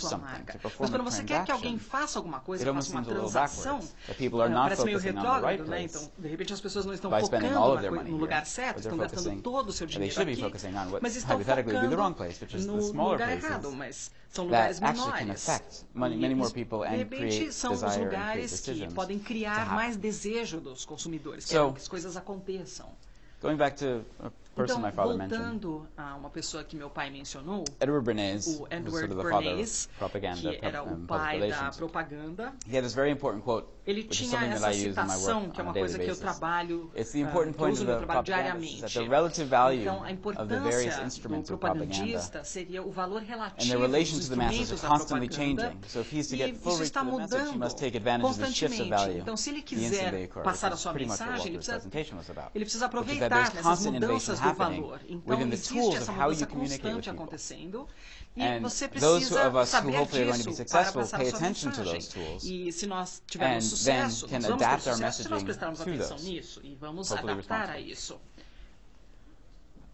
sua something, marca. to perform Mas quando a você quer que alguém transaction, faça alguma coisa, it que almost faça uma seems a little transação, backwards. That people are not parece meio focusing on the right retrógrado, né? place Então, de repente as pessoas não estão by spending focando all of their money no here, lugar certo, but they're estão gastando focusing, todo o seu they dinheiro should be aqui, focusing on what mas estão hypothetically would be the wrong focando place, which is the no smaller lugar places errado, mas são that lugares actually can menores. affect many more people De and repente create são os desire and create lugares que decisions podem to criar happen. mais desejo dos consumidores, So, querem que as coisas aconteçam. Going back to a person Então, my father mentioned, voltando a uma pessoa que meu pai mencionou, Edward Bernays, o who's sort Edward of the father Bernays, of propaganda, que era o public pai da relations. propaganda, He had this very important quote, ele which is tinha something that essa I use in my citação, work que é on a uma daily coisa que eu basis. trabalho, It's the important que eu point uso of no meu the trabalho propaganda is diariamente. that the relative value Então, a of the various importância do instruments of propaganda propagandista seria o valor and relativo their relation dos to the masses instrumentos are da constantly propaganda, changing. So if he's to e get full isso reach está to the message, he mudando must take advantage of the shifts of constantemente. value Então, se ele the instant they quiser occur, passar a which is sua pretty much what mensagem, Walter's presentation was about. ele precisa Which is that aproveitar there's nessas constant innovation mudanças do happening valor. Então, within the existe tools essa of how mudança you communicate with constante people. acontecendo e And você those precisa of us who saber hopefully are going to be disso para successful passar a pay sua attention to mensagem. those tools E se nós and tivermos then sucesso, can nós vamos ter adapt our sucesso se nós messaging prestarmos to atenção those. nisso e vamos Hopefully adaptar a responsibly. isso.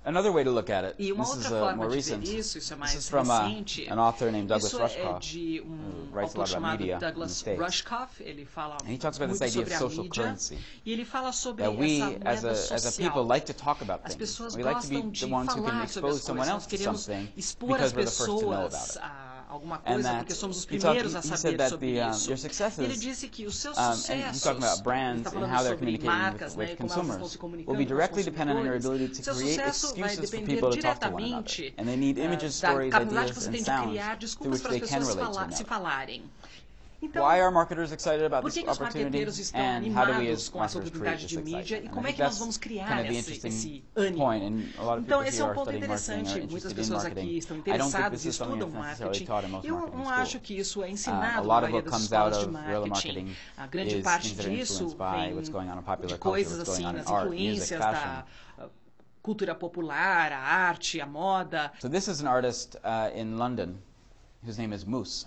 Another way to look at it, E uma this outra is forma more de recent. ver isso é This mais is from recente. an author named Douglas Isso é Rushkoff, de who writes a autor lot about chamado media in the Douglas States. Rushkoff. Ele fala And he talks about this muito idea of sobre a social mídia currency. e ele fala sobre That we, essa moeda as a social. people, like to talk about As things. pessoas We like to be gostam de the ones who can falar sobre expose as someone coisas. else Nós to queremos something expor because as we're the first to know about pessoas it. a alguma And coisa that porque somos os he primeiros a said saber that sobre isso. your successes, Ele disse que os seus and sucessos, he's talking about ele brands está and falando how they're sobre communicating marcas, with né, e como elas estão se consumers, comunicando will be com os directly dependent on your consumidores. ability to Seu create sucesso vai excuses for depender people to talk to one another. diretamente And they need images, da stories, capacidade que ideas, você and tem de sounds criar through desculpas which para as they can pessoas relate to one se another. falarem. Então, Why are marketers excited about por this que os marqueteiros opportunity, estão and how do we animados as com essa marketers create oportunidade this de mídia e excitement? como I é think que nós that's vamos criar kind of the esse interesting ânimo? point, and a lot of Então, people esse here é um are ponto studying marketing, interessante. are Muitas interested in pessoas marketing. aqui estão I don't think interessadas this e is something estudam that's necessarily marketing. taught in most Eu marketing não acho schools. que isso é A ensinado na lot of maioria what das comes out escolas de of guerrilla marketing. marketing A grande is parte things that are disso influenced by what's going on in vem popular de culture, coisas what's going assim, on in as art, music, influências fashion. da cultura popular, a arte, a moda. So this is an artist in London whose name is Moose.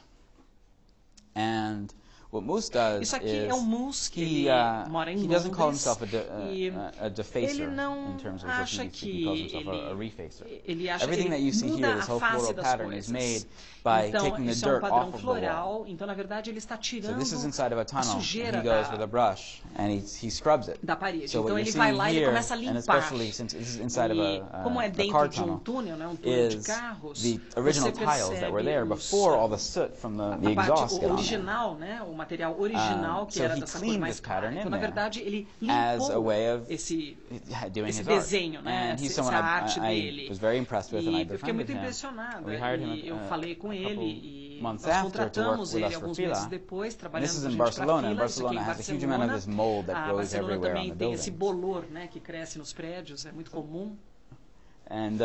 And what Moose does Isso aqui is é um Moose que he, ele mora em he doesn't call Londres himself e a defacer ele não in terms of acha what he calls que himself a refacer. ele acha Everything que that you see muda here, this a whole face floral das pattern is coisas. made by Então, taking the isso é um dirt padrão off of the wall. floral, então na verdade ele está So tirando this is inside of a a tunnel, and sujeira he goes da, with a brush and he scrubs it. da parede. So what Então you're ele vai seeing lá e ele here, começa a and limpar. especially since this is inside of E como é a dentro car de um tunnel, túnel, né, um túnel de is carros, the original você tiles that were there percebe before all the soot from the a parte exhaust get on there. original, né, o material original que so era he dessa cor cleaned mais this pattern clara. in Então, na there verdade, ele as a limpou way of esse doing esse his desenho, art. né, And he's essa someone arte I dele. was very impressed with, and I E eu fiquei muito befriended him. impressionada We hired him e eu falei com a ele couple e months nós after to work contratamos with ele us for alguns Fila. meses depois, And trabalhando this is com a in gente para Barcelona. Fila, isso aqui em Barcelona has a huge amount of this mold that A grows Barcelona everywhere on também the tem esse buildings. bolor, né, que cresce nos prédios, é muito comum. And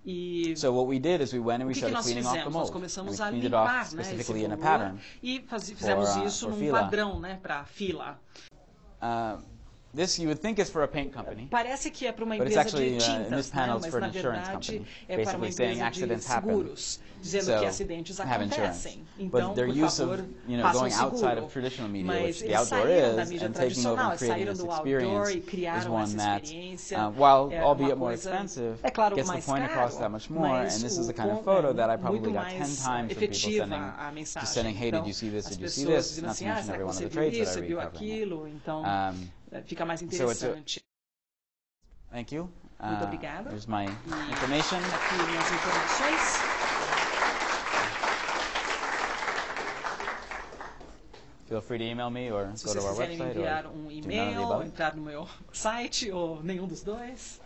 E so what we did is we went and o we que started nós cleaning off the fizemos? mold. Nós começamos And a we cleaned it off limpar, né, esse specifically in a bolor pattern. e fizemos isso for num Fila. padrão, né, para Fila. This you would think is for a paint company, Parece que é para uma but it's empresa actually de in tintas, this panel né? it's Mas for na an insurance verdade company, é para uma basically saying empresa de accidents happen, seguros, dizendo so que acidentes have insurance. acontecem. Então, But their por use favor, of façam going outside seguro. of traditional media, Mas which the eles outdoor saíram da is, mídia and taking over tradicional, and creating saíram this do outdoor e experience is criaram one essa that, experiência. while É albeit uma more coisa, expensive, é claro, gets the mais point across caro, that much more. mas And this is the o kind of ponto photo é that I probably muito got 10 mais times from people efetiva sending, a mensagem. just saying, hey, Então, did you see this? as Did you see pessoas this? dizendo Not assim, to mention será que every one of você the viu trades that isso, I viu read covering. aquilo? Então, fica mais so interessante. Thank you. Muito obrigada. Here's my information. Aqui minhas informações. Feel free to email me or Se go to vocês our quiserem me website or enviar do um none of the e-mail, above. entrar no meu site ou nenhum dos dois.